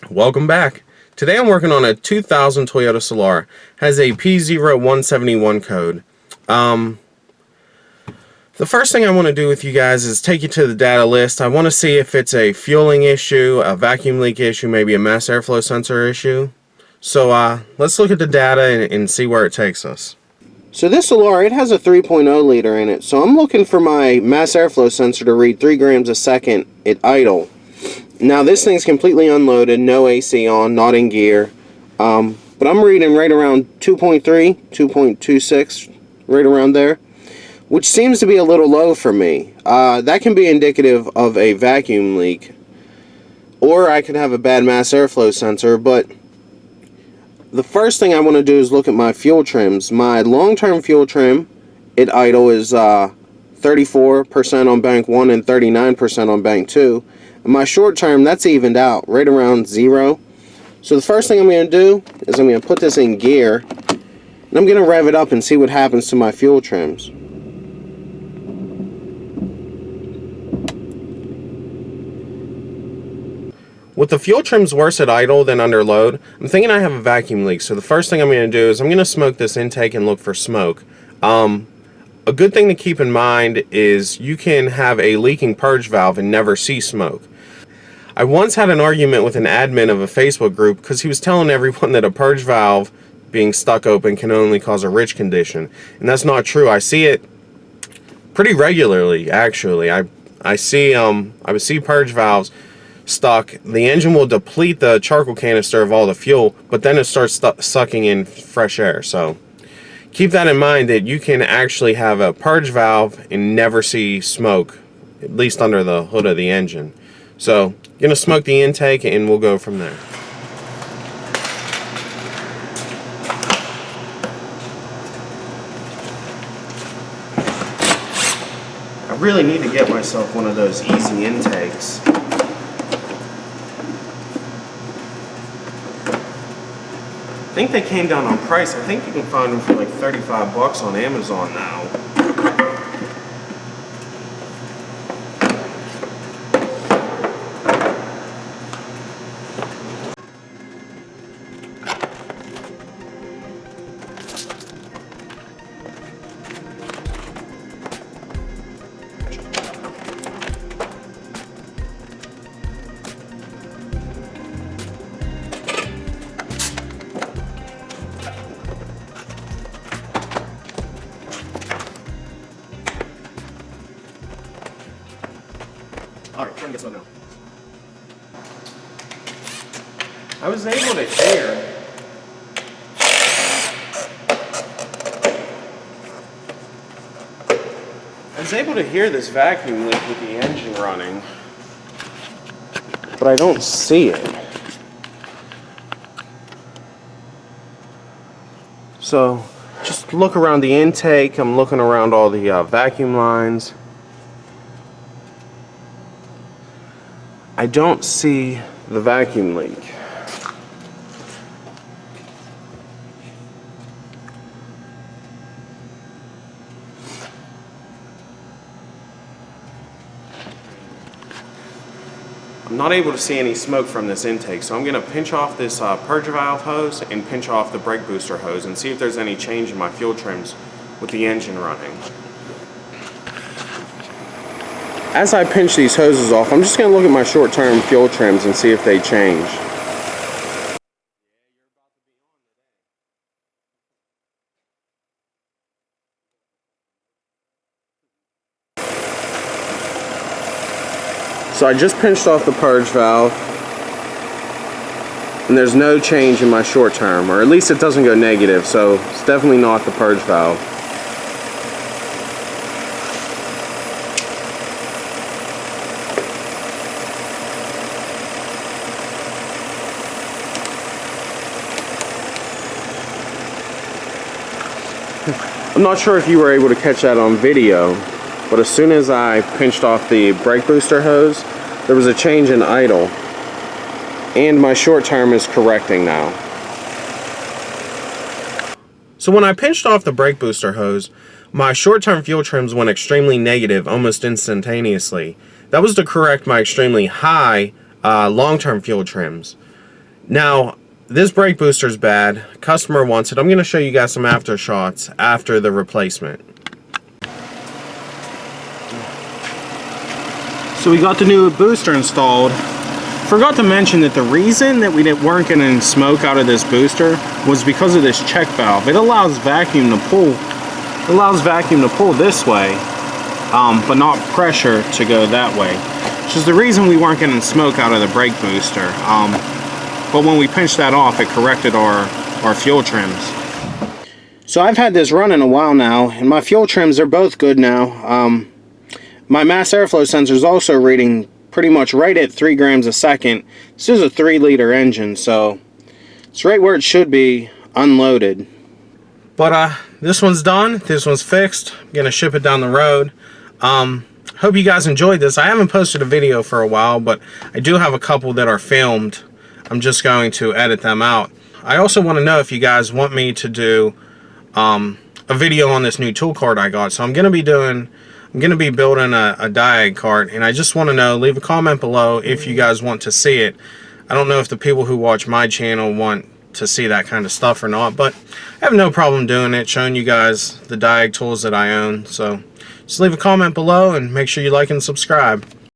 Welcome back. Today I'm working on a 2000 Toyota Solara. Has a P0171 code. The first thing I want to do with you guys is take you to the data list. I want to see if it's a fueling issue, a vacuum leak issue, maybe a mass airflow sensor issue. So let's look at the data and see where it takes us. So this Solara, it has a 3.0 liter in it. So I'm looking for my mass airflow sensor to read 3 grams a second at idle. Now this thing's completely unloaded, no AC on, not in gear. But I'm reading right around 2.3, 2.26, right around there, which seems to be a little low for me. That can be indicative of a vacuum leak, or I could have a bad mass airflow sensor. But the first thing I want to do is look at my fuel trims. My long-term fuel trim at idle is 34% on bank 1 and 39% on bank 2. And my short term, that's evened out right around 0. So the first thing I'm going to do is I'm going to put this in gear, and I'm going to rev it up and see what happens to my fuel trims. With the fuel trims worse at idle than under load, I'm thinking I have a vacuum leak. So the first thing I'm going to do is I'm going to smoke this intake and look for smoke. A good thing to keep in mind is you can have a leaking purge valve and never see smoke. I once had an argument with an admin of a Facebook group because he was telling everyone that a purge valve being stuck open can only cause a rich condition. And that's not true. I see it pretty regularly, actually. I would see purge valves stuck. The engine will deplete the charcoal canister of all the fuel, but then it starts sucking in fresh air. So keep that in mind, that you can actually have a purge valve and never see smoke, at least under the hood of the engine. So I'm going to smoke the intake and we'll go from there. I really need to get myself one of those easy intakes. I think they came down on price. I think you can find them for like 35 bucks on Amazon now. Alright, try and get some now. I was able to hear this vacuum leak with the engine running, but I don't see it. So just look around the intake. I'm looking around all the vacuum lines. I don't see the vacuum leak. I'm not able to see any smoke from this intake, so I'm going to pinch off this purge valve hose and pinch off the brake booster hose and see if there's any change in my fuel trims with the engine running. As I pinch these hoses off, I'm just going to look at my short-term fuel trims and see if they change. So I just pinched off the purge valve, and there's no change in my short term, or at least it doesn't go negative, so it's definitely not the purge valve. I'm not sure if you were able to catch that on video, but as soon as I pinched off the brake booster hose, there was a change in idle, and my short term is correcting now. So when I pinched off the brake booster hose, my short-term fuel trims went extremely negative almost instantaneously. That was to correct my extremely high long-term fuel trims. Now, this brake booster is bad. Customer wants it. I'm going to show you guys some after shots after the replacement. So we got the new booster installed. Forgot to mention that the reason that we weren't getting smoke out of this booster was because of this check valve. It allows vacuum to pull. It allows vacuum to pull this way, but not pressure to go that way. Which is the reason we weren't getting smoke out of the brake booster. But when we pinched that off, it corrected our fuel trims. So I've had this running a while now, and my fuel trims are both good now. My mass airflow sensor is also reading pretty much right at 3 grams a second. This is a 3-liter engine, so it's right where it should be unloaded. But this one's done. This one's fixed. I'm gonna ship it down the road. Hope you guys enjoyed this. I haven't posted a video for a while, but I do have a couple that are filmed. I'm just going to edit them out. I also want to know if you guys want me to do a video on this new tool cart I got. So I'm gonna be building a Diag cart, and I just want to know, leave a comment below if you guys want to see it. I don't know if the people who watch my channel want to see that kind of stuff or not, but I have no problem doing it, showing you guys the Diag tools that I own. So just leave a comment below and make sure you like and subscribe.